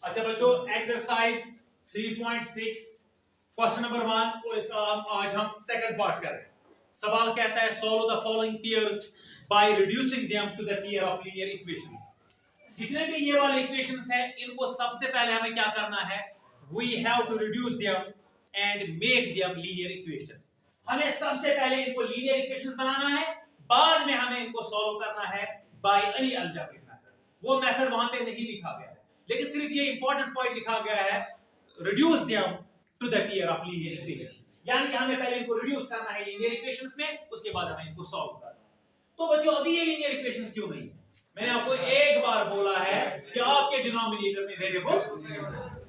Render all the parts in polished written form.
अच्छा बच्चों, exercise 3.6 question number 1 और इसका आज हम सेकंड पार्ट कर रहे हैं। सवाल कहता है solve the following pairs by reducing them to the pair of linear equations. जितने भी ये वाले इक्वेशंस हैं इनको सबसे पहले हमें क्या करना है, we have to reduce them and make them linear equations. हमें सबसे पहले इनको लीनियर इक्वेशंस बनाना है, बाद में हमें इनको सॉल्व करना है बाय एनी अलजेब्रिक मेथड। वो मेथड वहां पे नहीं लिखा गया है, लेकिन सिर्फ ये इंपॉर्टेंट पॉइंट लिखा गया है reduce them to the pair of linear equations. यानी कि हमें पहले इनको रिड्यूस करना है लीनियर इक्वेशंस में, उसके बाद हमें इनको सॉल्व करना है। तो बच्चों अभी ये लीनियर इक्वेशंस क्यों नहीं है? मैंने आपको एक बार बोला है कि आपके डिनोमिनेटर में वेरिएबल,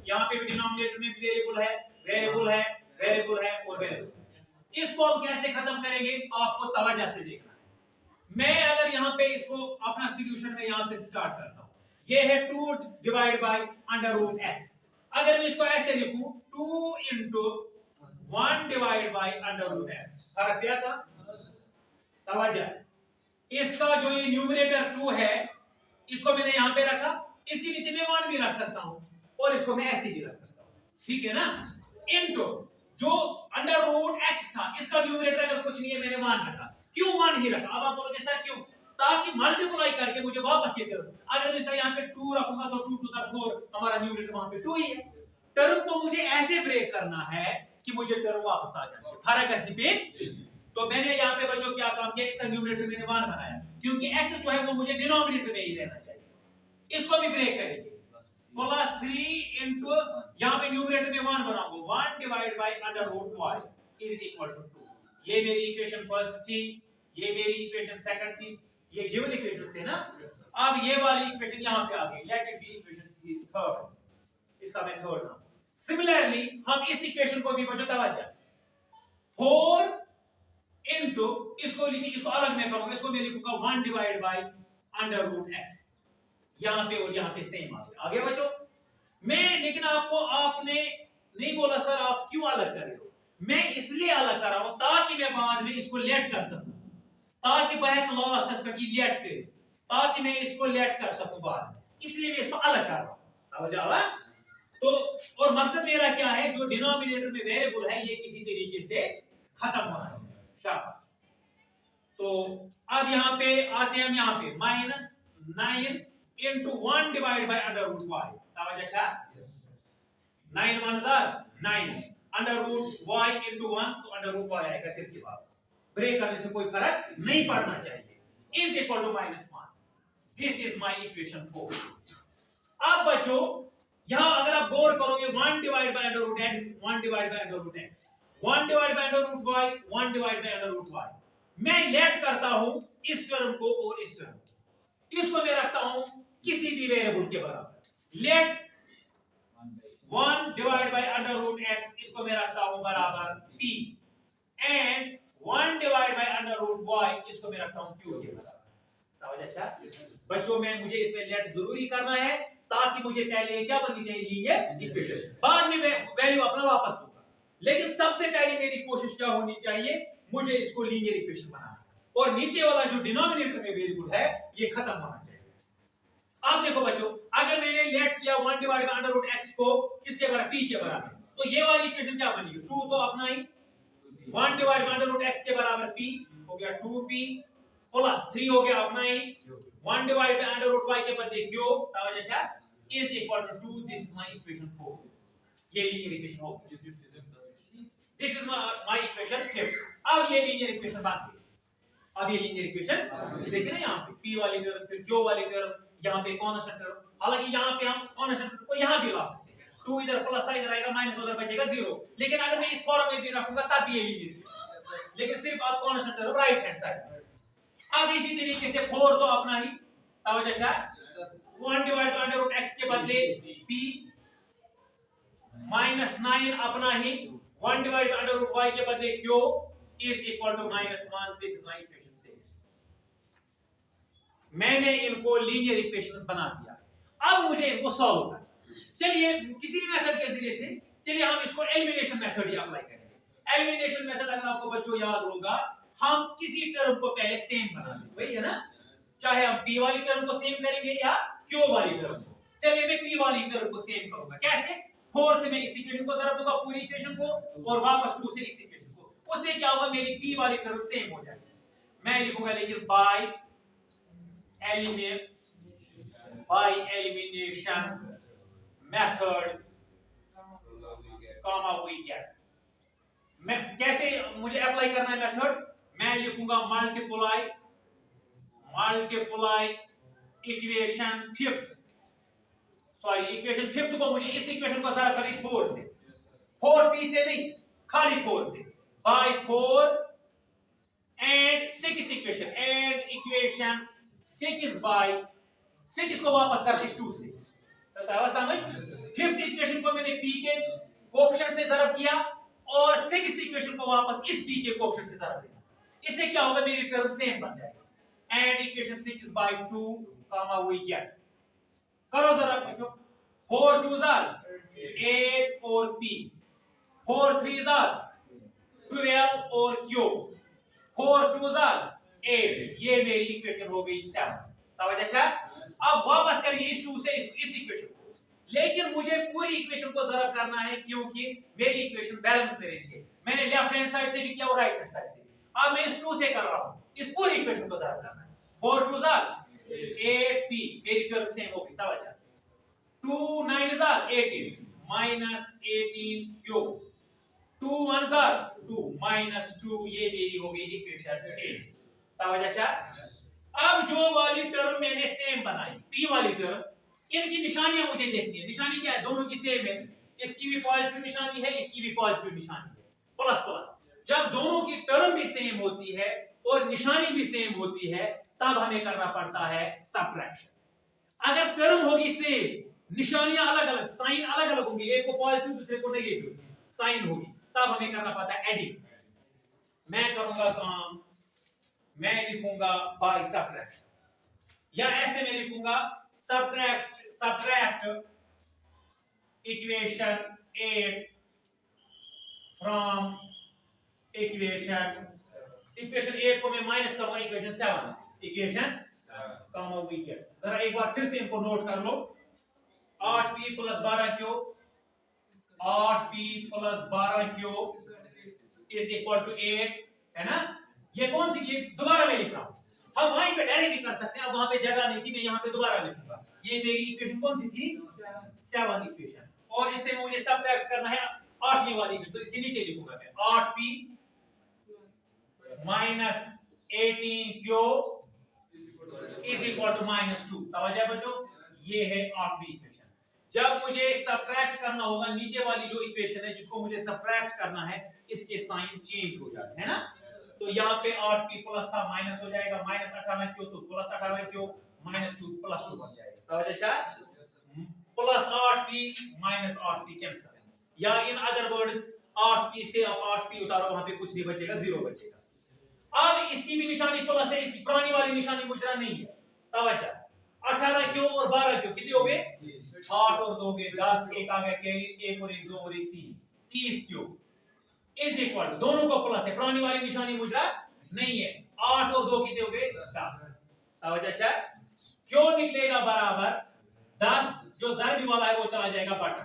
यहां पे भी डिनोमिनेटर में भी वेरिएबल है, वेरिएबल है, वेरिएबल है और वेरिएबल। इसको हम कैसे खत्म करेंगे आपको तवज्जो से देखना है। मैं अगर यहां पे इसको अपना सॉल्यूशन में यहां से स्टार्ट करता हूं, ये है 2 divide by under root x। अगर मैं इसको ऐसे लिखूं 2 into 1 divide by under root x, फर्क क्या था? तवज्जो। इसका जो ये न्यूमरेटर 2 है इसको मैंने यहां पे रखा, इसके नीचे मैं 1 भी रख सकता हूं और इसको मैं ऐसे भी रख सकता हूं, ठीक है ना? इनटू जो अंडर रूट x था इसका न्यूमरेटर अगर कुछ नहीं है मैंने 1 रखा। क्यों 1 ही रखा? अब आप बोलोगे सर क्यों? ताकि मल्टीप्लाई करके मुझे वापस ये करूं। अगर मैं इसका यहां पे 2 रखूंगा तो 2 टू द 4 हमारा न्यूमरेटर वहां पे 2 ही है। टर्म को मुझे ऐसे ब्रेक करना है कि मुझे टर्म वापस आ जाए। फर्क है पे। तो मैंने यहाँ पे बच्चों क्या काम किया, इसका न्यूमरेटर मैंने 1 बनाया क्योंकि x जो है वो मुझे डिनोमिनेटर में ही रहना चाहिए। इसको भी ब्रेक करेंगे प्लस 3 इनटू यहाँ पे न्यूमरेटर में 1 बनाऊंगा 1 divide by under root y is equal to 2। ये मेरी इक्वेशन फर्स्ट थी, ये मेरी इक्वेशन सेकंड थी, ये गिवन इक्वेशंस थे ना। अब ये वाली इक्वेशन यहाँ पे आ गई, let it be equation third, इसका मैं थर्ड नाम। सिमिलरली हम इस इक्वेशन को भी बच्चों तवज्जो 4 इनटू इसको लिखिए, इसको अलग मैं करूंगा, इसको मैं लिखूंगा 1 divide by under root x। यहां पे और यहां पे सेम आ गया बच्चों। मैं लेकिन आपने नहीं बोला सर आप क्यों अलग कर रहे हो? मैं इसलिए अलग कर रहा हूं ताकि मैं बाद में इसको लेट कर सकूं, ताकि बैक लास्ट एस्पेक्ट की लेट करे, ताकि मैं इसको लेट कर सकूं बाद में, इसलिए मैं इसको अलग कर रहा हूं। समझ आया? तो और मकसद मेरा क्या है, जो डिनोमिनेटर में वेरिएबल है ये किसी तरीके से खत्म होना चाहिए। शाबाश। तो अब यहां पे आते हैं हम यहां पे -9 into 1 divide by under root y। समझ अच्छा? 9 1 9 अंडर रूट y into 1 तो अंडर रूट y आएगा फिर से वापस। ब्रेक करने से कोई फर्क नहीं पड़ना चाहिए। Is equal to -1। This is my equation 4। अब बच्चों यहां अगर आप गौर करोगे 1 divide by under root x, 1 divide by under root x, 1 divide by under root y, 1 divide by under root y। मैं लेट करता हूं इस टर्म को और इस टर्म को, इसको मैं रखता हूं किसी भी वेरिएबल के बराबर। Let 1 divide by under root x, इसको मैं रखता हूं बराबर p, and 1 divide by under root y, इसको मैं रखता हूं q के बराबर। समझ अच्छा? बच्चों में मुझे इसमें लेट जरूरी करना है ताकि मुझे पहले क्या बननी चाहिए, लीनियर इक्वेशन, बाद में वैल्यू अपना वापस दूंगा। लेकिन सबसे पहले मेरी कोशिश क्या होनी चाहिए, मुझे इसको लीनियर इक्वेशन बनाना है और नीचे वाला जो डिनोमिनेटर में वेरिएबल है ये खत्म होना चाहिए। अब देखो बच्चों, अगर मैंने लेट किया 1 divide by under root x को किसके बराबर, p के बराबर, तो ये वाली इक्वेशन क्या बनेगी, 2 तो अपना ही 1 divide by under root x के बराबर p हो गया 2p प्लस 3 हो गया अपना ही 1 divide by under root y के बदले q। समझ अच्छा? Is equal to 2। This is my equation 4। ये लीनियर इक्वेशन हो गई। This is my equation 5। अब ये लीनियर इक्वेशन बन गई। अब ये लीनियर इक्वेशन देखिए ना, यहाँ पे p वाली टर्म फिर q वाली टर्म, यहाँ पे कांस्टेंट टर्म। हालांकि यहाँ पे हम कांस्टेंट टर्म को यहाँ भी ला सकते हैं, 2 इधर प्लस था इधर आएगा माइनस उधर बचेगा 0। लेकिन अगर मैं इस फॉर्म में भी रखूंगा तब ये लीनियर इक्वेशन, लेकिन सिर्फ आप constant term right hand side. अब इसी तरीके से 4 तो अपना ही, समझ अच्छा? 1 divide by under root x के बदले p, -9 अपना ही 1 divide by under root y के बदले q is equal to -1। This is my equation 6। मैंने इनको लीनियर इक्वेशंस बना दिया, अब मुझे इनको सॉल्व करना। चलिए किसी भी मेथड के जरिए से, चलिए हम इसको एलिमिनेशन मेथड ही अप्लाई करेंगे। एलिमिनेशन मेथड अगर आपको बच्चों याद होगा, हम किसी टर्म को पहले सेम बनाएंगे, वही है ना, चाहे हम p वाली टर्म को सेम करेंगे या q वाली टर्म को। चलिए मैं p वाली टर्म को सेम करूंगा। कैसे? 4 से मैं इस इक्वेशन को ज़रब दूंगा पूरी इक्वेशन को और वापस 2 से इस इक्वेशन को। उससे क्या होगा, मेरी p वाली टर्म सेम हो जाएगी। मैं लिखूंगा लेकिन by elimination method comma we get. मैं कैसे मुझे अप्लाई करना है मेथड? मैं लिखूंगा मल्टीप्लाई इक्वेशन फिफ्थ को मुझे इस इक्वेशन को ज़रब कर इस 4 से, 4p से नहीं, खाली 4 से, by 4 and 6 equation, and equation 6 by 6 को वापस कर इस 2 से। तो समझ? फिफ्थ इक्वेशन को मैंने p के कोएफिशिएंट से ज़रब किया और 6th इक्वेशन को वापस इस p के कोएफिशिएंट से ज़रब दिया। इससे क्या होगा, मेरी टर्म सेम बन जाएगी। And equation 6 by 2 comma we get. करो जरा बच्चों, 4 2s are 8 और p, 4 3s are 12 और q, 4 2s are 8। ये मेरी इक्वेशन हो गई 7। समझ अच्छा? अब वापस करिए इस 2 से इस इक्वेशन को, लेकिन मुझे पूरी इक्वेशन को ज़रब करना है क्योंकि मेरी इक्वेशन बैलेंस में रहती है। मैंने लेफ्ट हैंड साइड से भी किया और राइट हैंड साइड से। अब मैं इस 2 से कर रहा हूं, इस पूरी इक्वेशन को ज़रब करना है। 4 2s are 8p, मेरी टर्म सेम होगी। तब अच्छा 2 9s are 18 minus 18q, 2 1s are 2 minus 2, ये मेरी हो गई इक्वेशन 8। तब अच्छा, अब जो वाली टर्म मैंने सेम बनाई p वाली टर्म, इनकी निशानियां मुझे देखनी है। निशानी क्या है? दोनों की सेम है, इसकी भी पॉजिटिव निशानी है, इसकी भी पॉजिटिव निशानी है, प्लस प्लस। जब दोनों की टर्म भी सेम होती है और निशानी भी सेम होती है तब हमें करना पड़ता है सब्ट्रैक्शन। अगर टर्म होगी सेम, निशानियां अलग अलग, साइन अलग अलग होंगे, एक को पॉजिटिव दूसरे को नेगेटिव साइन होगी, तब हमें करना पड़ता है एडिंग। मैं करूंगा काम, मैं लिखूंगा बाय सब्ट्रैक्शन, या ऐसे मैं लिखूंगा सब्ट्रैक्ट इक्वेशन 8 फ्रॉम इक्वेशन 8 को मैं माइनस करूंगा इक्वेशन 7 से, इक्वेशन कॉमा वी गेट। जरा एक बार फिर से इनको नोट कर लो। 8p + 12q, 8p + 12q is equal to 8, है ना? ये कौन सी, ये दोबारा मैं लिख रहा हूं। हम वहीं पे डायरेक्ट भी कर सकते हैं, अब वहां पे जगह नहीं थी, मैं यहां पे दोबारा लिखूंगा। ये मेरी इक्वेशन कौन सी थी? 7 इक्वेशन, और इससे मुझे सब्ट्रैक्ट करना है 8वीं वाली इक्वेशन, तो इसके नीचे लिखूंगा मैं 8p minus 18q is equal to -2। समझ आया बच्चों? ये है 8वीं इक्वेशन। जब मुझे सब्ट्रैक्ट करना होगा, नीचे वाली जो इक्वेशन है जिसको मुझे सब्ट्रैक्ट करना है, इसके साइन चेंज हो जाते हैं ना। तो यहाँ पे 8p प्लस था, माइनस हो जाएगा, -18q तो +18q, -2 +2 बन जाएगा। समझ अच्छा? +8p -8p कैंसिल, या इन अदर वर्ड्स 8p से अब 8p उतारो, वहां पे कुछ नहीं बचेगा, 0 बचेगा। अब इसकी भी निशानी प्लस है, इसकी पुरानी वाली निशानी मुजरा नहीं है। तब अच्छा 18q और 12q कितने हो गए? 8 और 2 गए 10, एक आ गया कैरी, 1 और 1 2 और 1 3, 30q इज इक्वल टू, दोनों को प्लस है, पुरानी वाली निशानी मुजरा नहीं है। 8 और 2 कितने हो गए? 10। तब अच्छा क्यों निकलेगा बराबर 10, जो ज़रबी वाला है वो चला जाएगा बटा,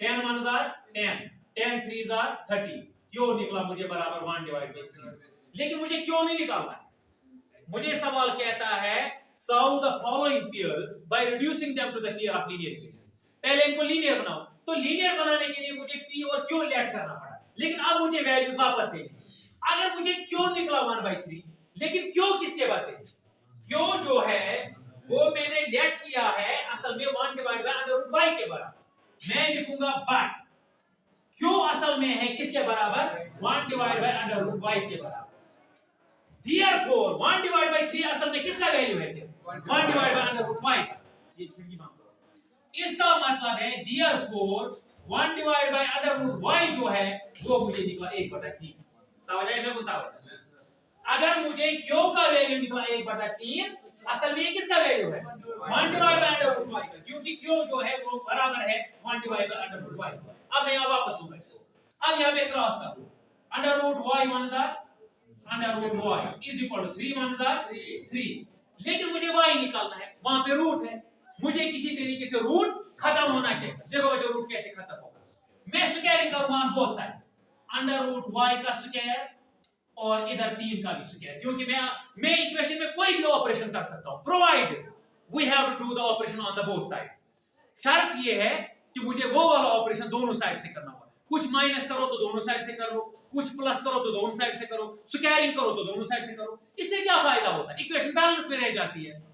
10 1s are 10, 10 3s are 30, क्यों निकला मुझे बराबर 1/3। लेकिन मुझे क्यों नहीं निकालना? मुझे सवाल कहता है solve the following pairs by reducing them to the pair of linear equations। पहले इनको लीनियर बनाओ, तो लीनियर बनाने के लिए मुझे p और q लेट करना पड़ा, लेकिन अब मुझे वैल्यूज वापस देनी। अगर मुझे q निकला 1/3, लेकिन q किसके बराबर? q जो है वो मैंने लेट किया है असल में 1/√y के बराबर। मैं लिखूंगा बट q असल में है किसके बराबर? 1/√y के बराबर। Therefore 1/3 असल में किसका वैल्यू है? 1/√y का। ये खिड़की बंद करो। इसका मतलब है therefore 1/√y जो है वो मुझे निकला 1/3। समझ आया? मैं बताऊं, अगर मुझे q का वैल्यू निकला 1/3, असल में ये किसका वैल्यू है? 1/√y का, क्योंकि q जो है वो बराबर है 1/√y। अब मैं वापस लूंगा इसको, अब यहां पे क्रॉस कर लो, √y 1 सा √y is equal to 3 1s are 3, लेकिन मुझे y निकालना है, वहां पे रूट है, मुझे किसी तरीके से रूट खत्म होना चाहिए। देखो बच्चों रूट कैसे खत्म होगा, मैं स्क्वायरिंग करूंगा on both sides, under root y का स्क्वायर और इधर 3 का भी स्क्वायर, क्योंकि मैं इक्वेशन में कोई भी ऑपरेशन कर सकता हूं provided we have to do the operation on the both sides. शर्त ये है कि मुझे वो वाला ऑपरेशन दोनों साइड से करना होगा, कुछ माइनस करो तो दोनों साइड से कर लो, कुछ प्लस करो तो दोनों साइड से करो, स्क्वायरिंग करो तो दोनों साइड से करो। इससे क्या फायदा होता है, इक्वेशन बैलेंस में रह जाती है।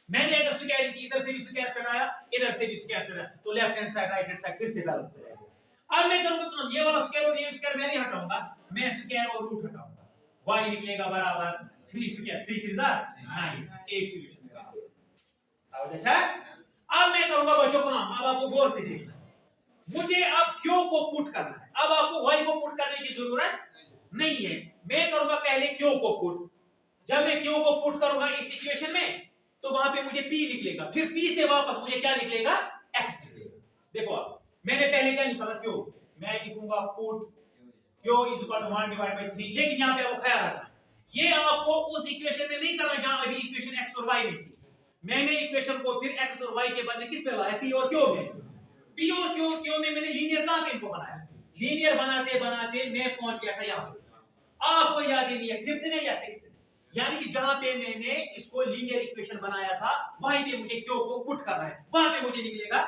मैंने अगर स्क्वायरिंग की, इधर से भी स्क्वायर चढ़ाया इधर से भी स्क्वायर चढ़ाया, तो left hand side right hand side फिर से बैलेंस रहेगा। अब मैं करूंगा तो ये वाला स्क्वायर और ये स्क्वायर मैं नहीं हटाऊंगा, मैं स्क्वायर और रूट हटाऊंगा, y निकलेगा बराबर 3 स्क्वायर 3 3 9, एक सॉल्यूशन मेरा आओ। अच्छा अब मैं करूंगा बच्चों काम, अब आपको गौर से देखना, मुझे अब q को पुट करना है, अब आपको y को पुट करने की जरूरत नहीं है, मैं करूंगा पहले q को पुट। जब मैं q को पुट करूंगा इस इक्वेशन में तो वहां पे मुझे p निकलेगा, फिर p से वापस मुझे क्या निकलेगा x। देखो अब मैंने पहले क्या निकाला q, मैं लिखूंगा put q is equal to 1 divide by 3, लेकिन यहां पे आपको ख्याल रखना ये आपको उस इक्वेशन में नहीं करना जहां अभी इक्वेशन x और y में थी। मैंने इक्वेशन को फिर x और y के बदले किस पे लाया, p और q में। p और q में मैंने लीनियर कहां पे इनको बनाया, लीनियर बनाते बनाते मैं पहुंच गया था यहां पे। आपको याद ही नहीं है 5th में या 6th में, यानी कि जहां पे मैंने इसको लीनियर इक्वेशन बनाया था वहीं पे मुझे q को पुट करना है, वहां पे मुझे निकलेगा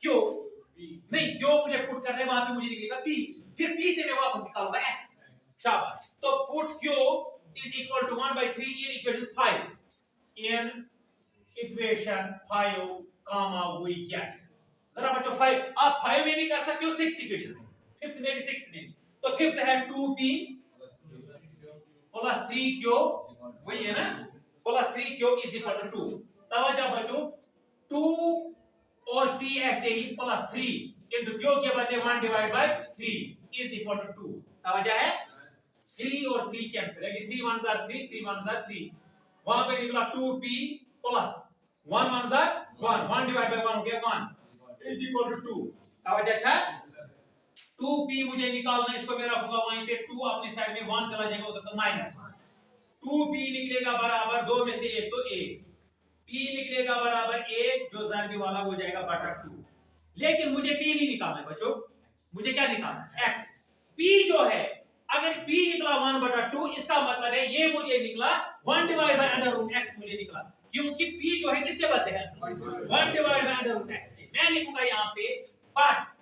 q, नहीं q मुझे पुट करना है वहां पे मुझे निकलेगा p, फिर p से मैं वापस निकालूंगा x। शाबाश, तो put q is equal to 1 by 3 in equation 5, in equation 5 comma we get. जरा बच्चों 5 आप 5 में भी कर सकते हो, 6th इक्वेशन में, 5th में भी 6th में भी। तो 5th है 2p प्लस 3q, वही है ना, plus 3q is equal to 2। तवज्जो बच्चों 2 और p ऐसे ही प्लस 3 इनटू q के बदले 1 divide by 3 is equal to 2। तवज्जो है 3 और 3 कैंसिल है कि 3 1 are 3 3 1 are 3, वहां पे निकला 2p plus 1 1 are 1 1 divide bye 1 हो गया 1 इज इक्वल टू 2। तवज्जो अच्छा 2p मुझे निकालना, इसको मैं रखूंगा वहीं पे, 2 अपने साइड में 1 चला जाएगा उधर तो माइनस 2p निकलेगा बराबर 2 में से 1 तो 1, p निकलेगा बराबर 1 जो ज़ारबी वाला हो जाएगा बटा 2। लेकिन मुझे p नहीं निकालना है बच्चों, मुझे क्या निकालना है x। p जो है अगर p निकला 1 बटा 2 इसका मतलब है ये मुझे निकला 1 divide by under root x मुझे निकला, क्योंकि p जो है किसके बदले है 1 divide by under root x। मैं लिखूंगा यहां पे बट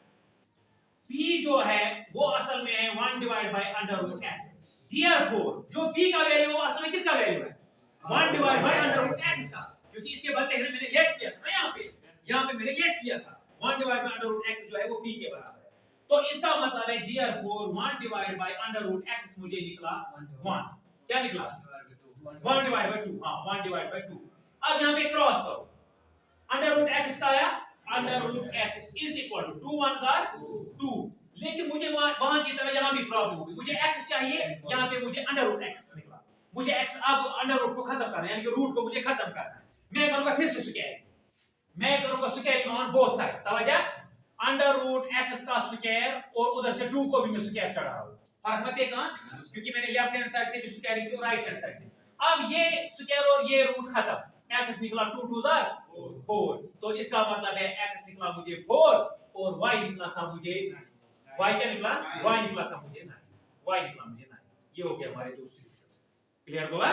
p जो है वो असल में है 1 divide by under root x। Therefore जो p का वैल्यू वो असल में किसका वैल्यू है 1 divide by under root x का, क्योंकि इसके बदले है मैंने लेट किया था यहां पे मैंने लेट किया था 1 divide by under root x जो है वो p के बराबर है। तो इसका मतलब है therefore 1 divide by under root x मुझे निकला 1, क्या निकला 1 डिवाइड बाय 2, हां 1 डिवाइड बाय 2। अब यहां पे क्रॉस करो, अंडर रूट x का आया, under root x is equal to 2 1 are 2, लेकिन मुझे वहां की तरह यहां भी प्रॉब्लम होगी, मुझे x चाहिए, यहां पे मुझे अंडर रूट x निकला, मुझे x अब अंडर रूट को खत्म करना है, यानी कि रूट को मुझे खत्म करना है। मैं करूंगा फिर से स्क्वायरिंग, मैं करूंगा स्क्वायरिंग ऑन बोथ साइड्स। तवज्जो अंडर रूट x का स्क्वायर और उधर से 2 को भी मैं स्क्वायर चढ़ा रहा हूं, फर्क मत देखना क्योंकि मैंने लेफ्ट हैंड साइड से भी स्क्वायरिंग की और राइट हैंड साइड से। अब ये स्क्वायर और ये रूट खत्म, x निकला 2 2 4, तो इसका मतलब है x निकला मुझे 4 और y निकला था मुझे, y क्या निकला y निकला था मुझे 9, y निकला मुझे 9। ये हो गया हमारे दो सॉल्यूशंस। क्लियर हुआ?